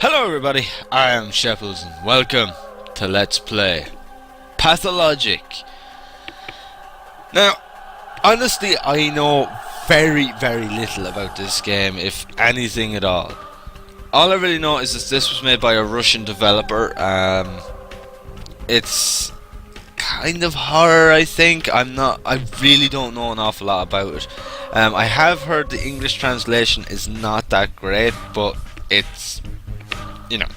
Hello everybody, I am Shepples and welcome to Let's Play Pathologic. Now, honestly, I know very little about this game, if anything at all. All I really know is that this was made by a Russian developer. It's kind of horror, I think. I really don't know an awful lot about it. I have heard the English translation is not that great, but it's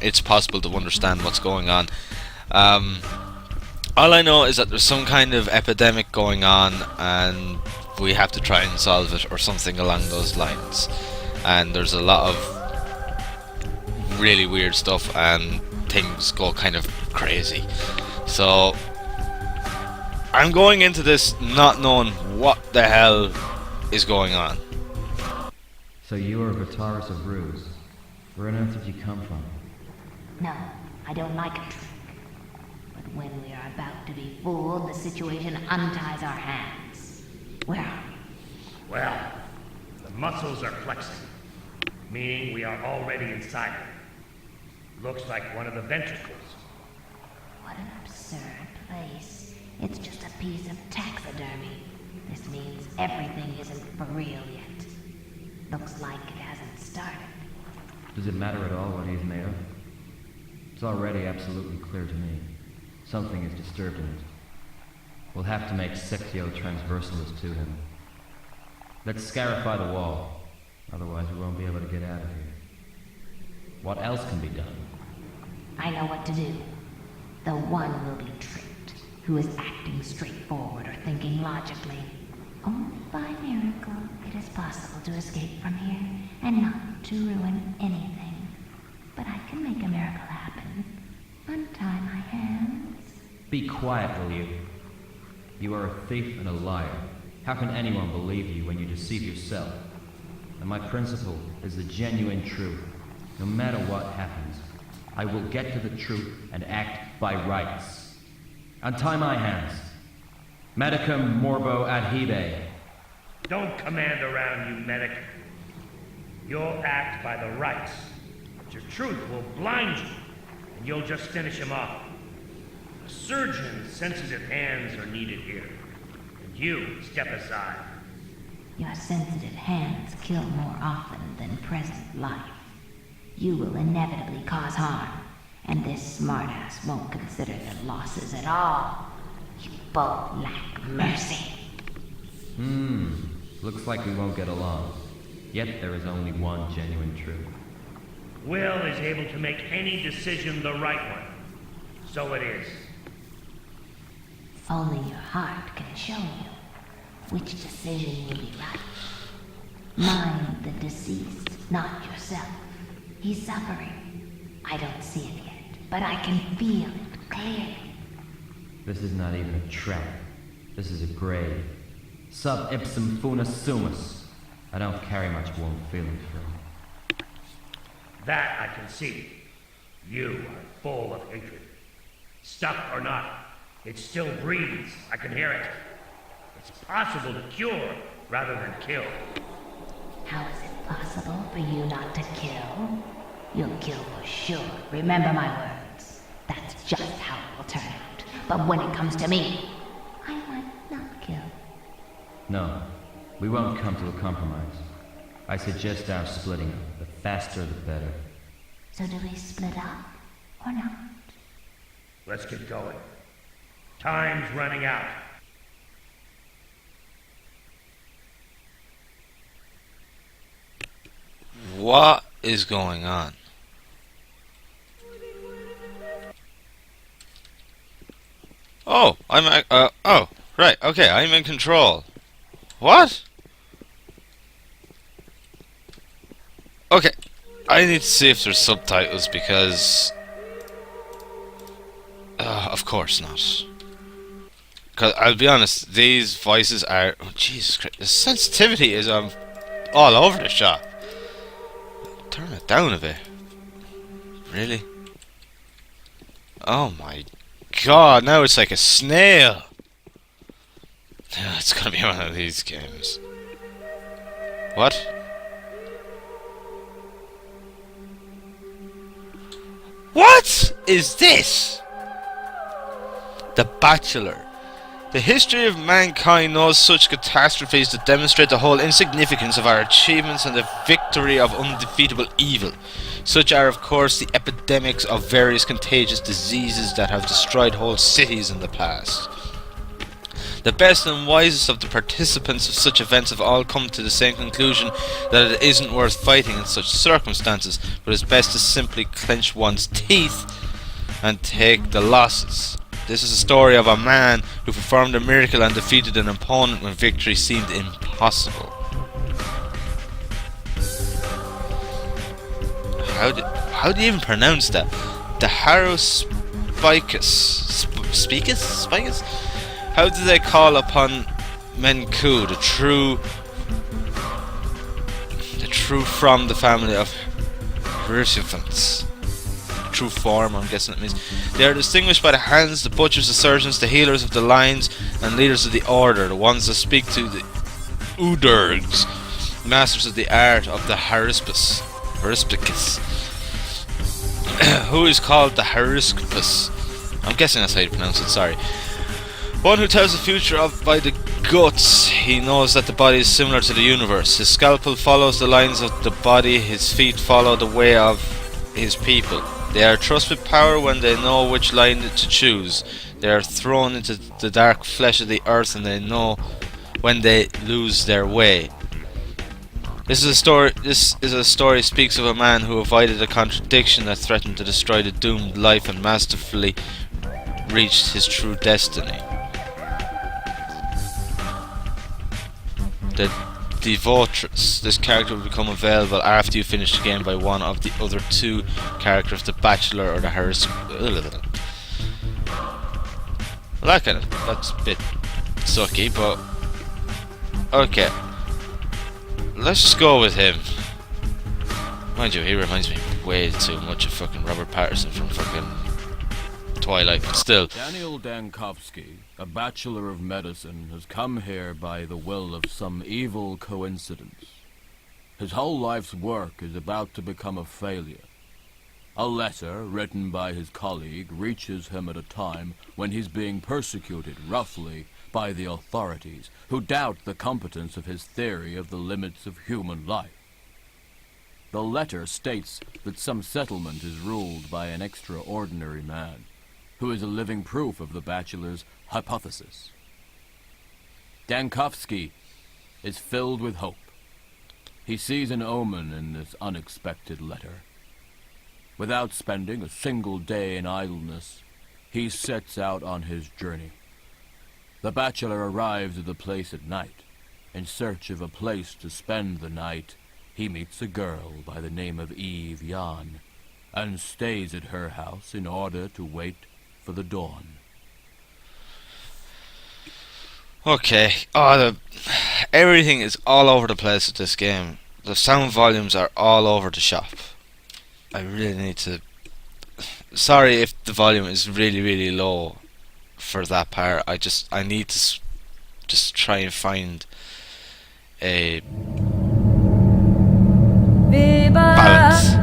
it's possible to understand what's going on. All I know is that there's some kind of epidemic going on and we have to try and solve it or something along those lines. And there's a lot of really weird stuff and things go kind of crazy. So I'm going into this not knowing what the hell is going on. So you are Vitaris of Ruse. Where on earth did you come from? No, I don't like a trick. But when we are about to be fooled, the situation unties our hands. Where are we? Well, the muscles are flexing, meaning we are already inside it. Looks like one of the ventricles. What an absurd place. It's just a piece of taxidermy. This means everything isn't for real yet. Looks like it hasn't started. Does it matter at all what he's made of? It's already absolutely clear to me. Something is disturbed in it. We'll have to make sectio transversalis to him. Let's scarify the wall. Otherwise we won't be able to get out of here. What else can be done? I know what to do. The one will be tricked, who is acting straightforward or thinking logically. Only by miracle it is possible to escape from here and not to ruin anything. But I can make a miracle happen. Untie my hands. Be quiet, will you? You are a thief and a liar. How can anyone believe you when you deceive yourself? And my principle is the genuine truth. No matter what happens, I will get to the truth and act by rights. Untie my hands. Medicum morbo adhibe. Don't command around, you medic. You'll act by the rights, but your truth will blind you, and you'll just finish him off. A surgeon's sensitive hands are needed here, and you step aside. Your sensitive hands kill more often than present life. You will inevitably cause harm, and this smartass won't consider their losses at all. You both lack mercy. Looks like we won't get along. Yet there is only one genuine truth. Will is able to make any decision the right one. So it is. If only your heart can show you which decision will be right. Mind the deceased, not yourself. He's suffering. I don't see it yet, but I can feel it clearly. This is not even a trap. This is a grave. Sub ipsum funus sumus. I don't carry much warm feelings for him. That I can see. You are full of hatred. Stuck or not, it still breathes. I can hear it. It's possible to cure rather than kill. How is it possible for you not to kill? You'll kill for sure. Remember my words. That's just how it will turn out. But when it comes to me, I might not kill. No, we won't come to a compromise. I suggest our splitting up. The faster the better. So do we split up or not? Let's get going. Time's running out. What is going on? Oh, oh, right, okay, I'm in control. What? Okay, I need to see if there's subtitles because... of course not. Because I'll be honest, these voices are... Oh, Jesus Christ, the sensitivity is all over the shop. Turn it down a bit. Really? Oh my God, now it's like a snail. It's gonna be one of these games. What? What is this? The Bachelor. The history of mankind knows such catastrophes that demonstrate the whole insignificance of our achievements and the victory of undefeatable evil. Such are, of course, the epidemics of various contagious diseases that have destroyed whole cities in the past. The best and wisest of the participants of such events have all come to the same conclusion, that it isn't worth fighting in such circumstances, but it's best to simply clench one's teeth and take the losses. This is a story of a man who performed a miracle and defeated an opponent when victory seemed impossible. How do you even pronounce that? The Haruspicus. Spicus? How do they call upon Menku, the true from the family of Hirshifants? True form, I'm guessing it means. They are distinguished by the hands, the butchers, the surgeons, the healers of the lines, and leaders of the order, the ones that speak to the Udurgs, masters of the art of the Harispicus, who is called the Harispicus. I'm guessing that's how you pronounce it, sorry. One who tells the future by the guts. He knows that the body is similar to the universe. His scalpel follows the lines of the body, his feet follow the way of his people. They are trusted with power when they know which line to choose. They are thrown into the dark flesh of the earth, and they know when they lose their way. This is a story speaks of a man who avoided a contradiction that threatened to destroy the doomed life and masterfully reached his true destiny. The Devotress. This character will become available after you finish the game by one of the other two characters, the Bachelor or the Harris. Well, that's a bit sucky, but okay. Let's just go with him. Mind you, he reminds me way too much of fucking Robert Pattinson from fucking Twilight, but still. Daniel Dankovsky, a Bachelor of Medicine, has come here by the will of some evil coincidence. His whole life's work is about to become a failure. A letter, written by his colleague, reaches him at a time when he's being persecuted roughly by the authorities, who doubt the competence of his theory of the limits of human life. The letter states that some settlement is ruled by an extraordinary man, who is a living proof of the Bachelor's hypothesis. Dankovsky is filled with hope. He sees an omen in this unexpected letter. Without spending a single day in idleness, he sets out on his journey. The Bachelor arrives at the place at night. In search of a place to spend the night, he meets a girl by the name of Eve Jan, and stays at her house in order to wait for the dawn. Okay. Everything is all over the place with this game. The sound volumes are all over the shop. I really need to... Sorry if the volume is really, really low for that part. I need to just try and find a balance.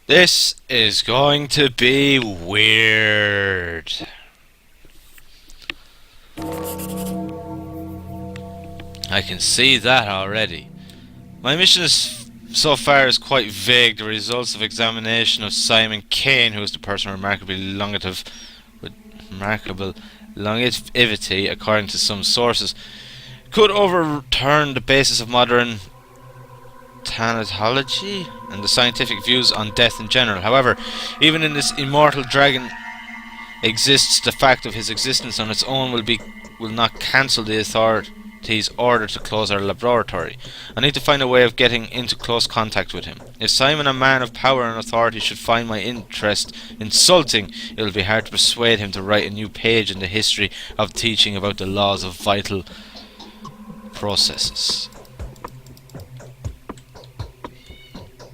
This is going to be weird. I can see that already. My mission so far is quite vague. The results of examination of Simon Kane, who is the person with remarkable longevity, according to some sources, could overturn the basis of modern thanatology and the scientific views on death in general. However, even in this immortal dragon exists, the fact of his existence on its own will not cancel the authorities' order to close our laboratory. I need to find a way of getting into close contact with him. If Simon, a man of power and authority, should find my interest insulting, it will be hard to persuade him to write a new page in the history of teaching about the laws of vital processes.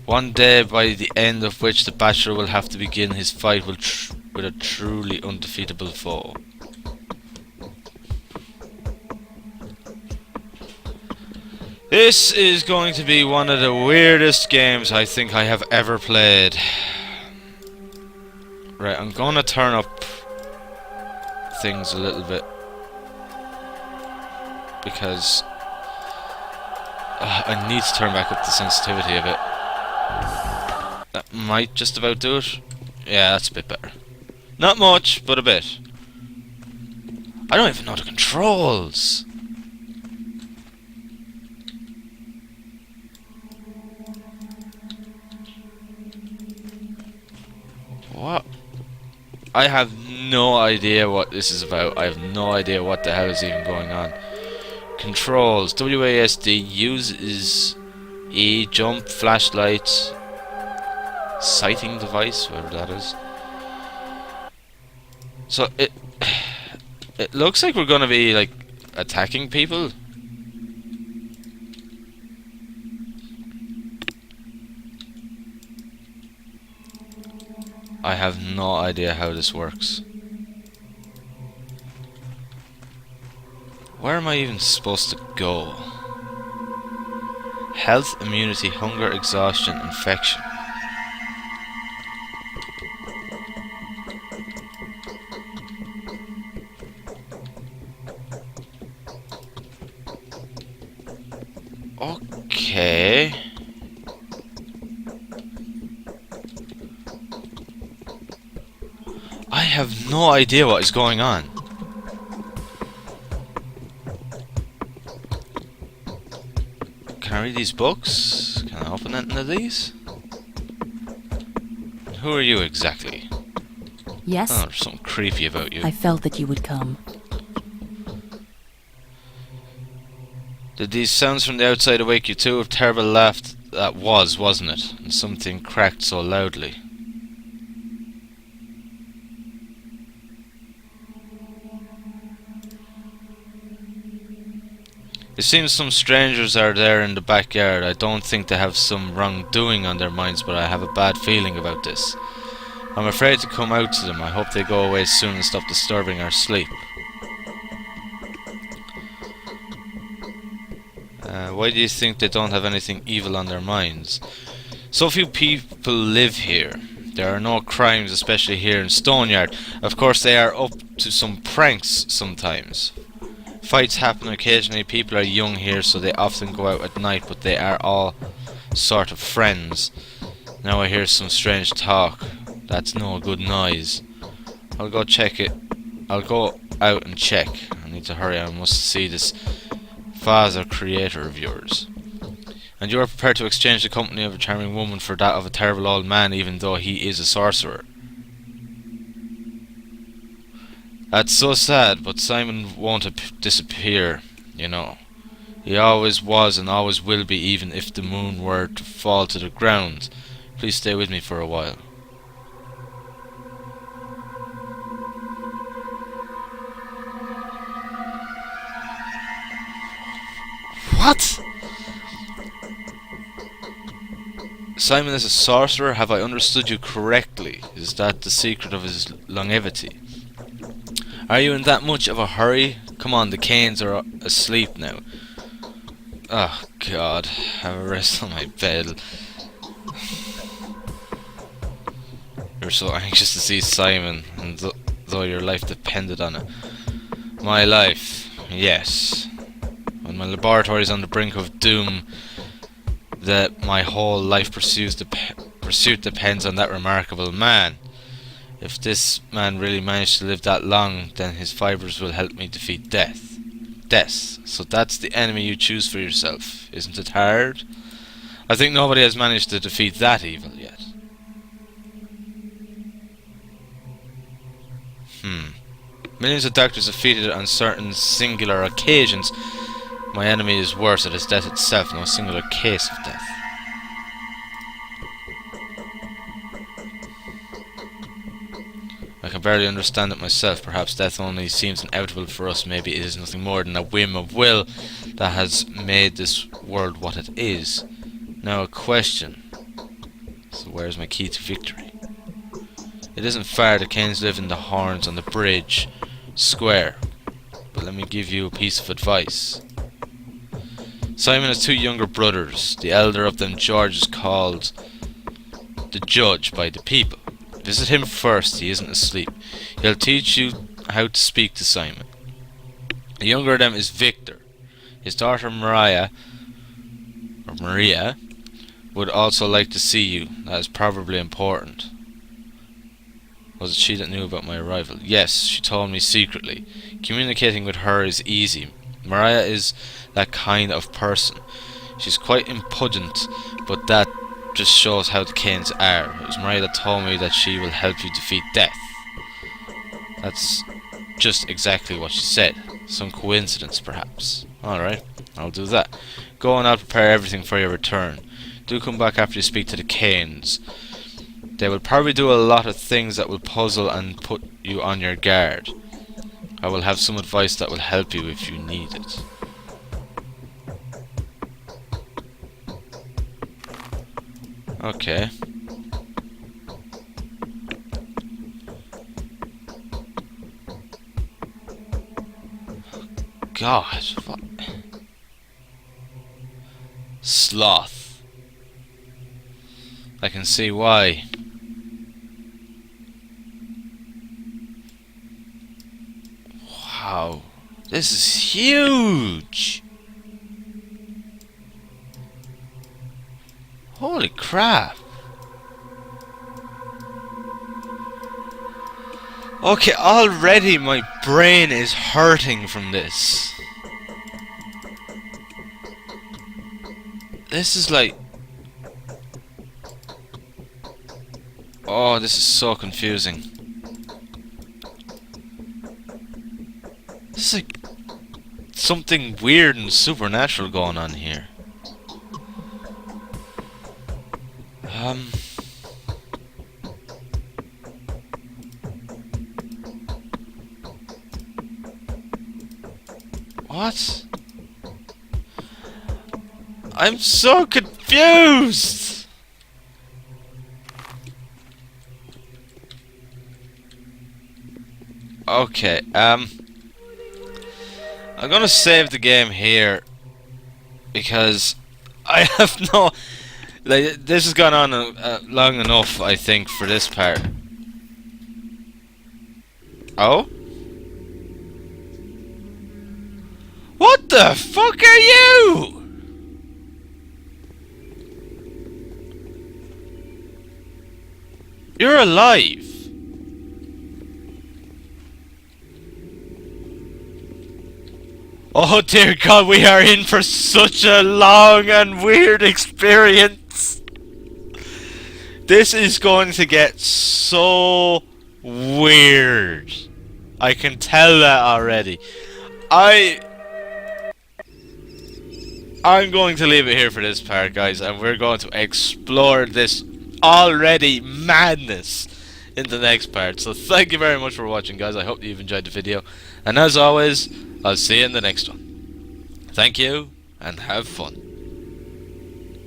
One day, by the end of which the Bachelor will have to begin his fight with a truly undefeatable foe. This is going to be one of the weirdest games I think I have ever played. Right, I'm gonna turn up things a little bit because I need to turn back up the sensitivity a bit. That might just about do it. Yeah, that's a bit better. Not much, but a bit. I don't even know the controls. What? I have no idea what this is about. I have no idea what the hell is even going on. Controls. WASD. Uses E. Jump. Flashlight. Sighting device. Whatever that is. So it looks like we're gonna be like attacking people. I have no idea how this works. Where am I even supposed to go? Health, immunity, hunger, exhaustion, infection. Okay. I have no idea what is going on. Can I read these books? Can I open any of these? Who are you exactly? Yes? Oh, there's something creepy about you. I felt that you would come. Did these sounds from the outside awake you too? A terrible laugh that was, wasn't it? And something cracked so loudly. It seems some strangers are there in the backyard. I don't think they have some wrongdoing on their minds, but I have a bad feeling about this. I'm afraid to come out to them. I hope they go away soon and stop disturbing our sleep. Why do you think they don't have anything evil on their minds? So few people live here. There are no crimes, especially here in Stoneyard. Of course, they are up to some pranks sometimes. Fights happen occasionally. People are young here, so they often go out at night, but they are all sort of friends. Now I hear some strange talk. That's no good noise. I'll go check it. I'll go out and check. I need to hurry. I must see this father creator of yours. And you are prepared to exchange the company of a charming woman for that of a terrible old man, even though he is a sorcerer. That's so sad, but Simon won't disappear, you know. He always was and always will be, even if the moon were to fall to the ground. Please stay with me for a while. What? Simon is a sorcerer? Have I understood you correctly? Is that the secret of his longevity? Are you in that much of a hurry? Come on, the Canes are asleep now. Oh God, have a rest on my bed. You're so anxious to see Simon, and though your life depended on it. My life, yes. When my laboratory is on the brink of doom, that my whole life pursuit depends on that remarkable man. If this man really managed to live that long, then his fibers will help me defeat death. Death. So that's the enemy you choose for yourself. Isn't it hard? I think nobody has managed to defeat that evil yet. Millions of doctors defeated it on certain singular occasions. My enemy is worse, it is death itself, no singular case of death. I can barely understand it myself. Perhaps death only seems inevitable for us. Maybe it is nothing more than a whim of will that has made this world what it is. Now a question. So where's my key to victory? It isn't far. The Kanes live in the Horns on the bridge square. But let me give you a piece of advice. Simon has two younger brothers. The elder of them, George, is called the Judge by the people. Visit him first, he isn't asleep. He'll teach you how to speak to Simon. The younger of them is Victor. His daughter Maria would also like to see you. That is probably important. Was it she that knew about my arrival? Yes, she told me secretly. Communicating with her is easy. Maria is that kind of person. She's quite impudent, but that just shows how the Kanes are. It was Maria that told me that she will help you defeat death. That's just exactly what she said. Some coincidence, perhaps. Alright, I'll do that. Go and I'll prepare everything for your return. Do come back after you speak to the Kanes. They will probably do a lot of things that will puzzle and put you on your guard. I will have some advice that will help you if you need it. Okay. God, what? Sloth. I can see why. Wow. This is huge. Holy crap. Okay, already my brain is hurting from this. This is like... Oh, this is so confusing. This is like something weird and supernatural going on here. What? I'm so confused! Okay, I'm gonna save the game here because I have no... Like, this has gone on long enough, I think, for this part. Oh? What the fuck are you? You're alive. Oh dear God, we are in for such a long and weird experience. This is going to get so weird. I can tell that already. I'm going to leave it here for this part, guys, and we're going to explore this already madness in the next part. So thank you very much for watching, guys. I hope you've enjoyed the video, and as always, I'll see you in the next one. Thank you, and have fun.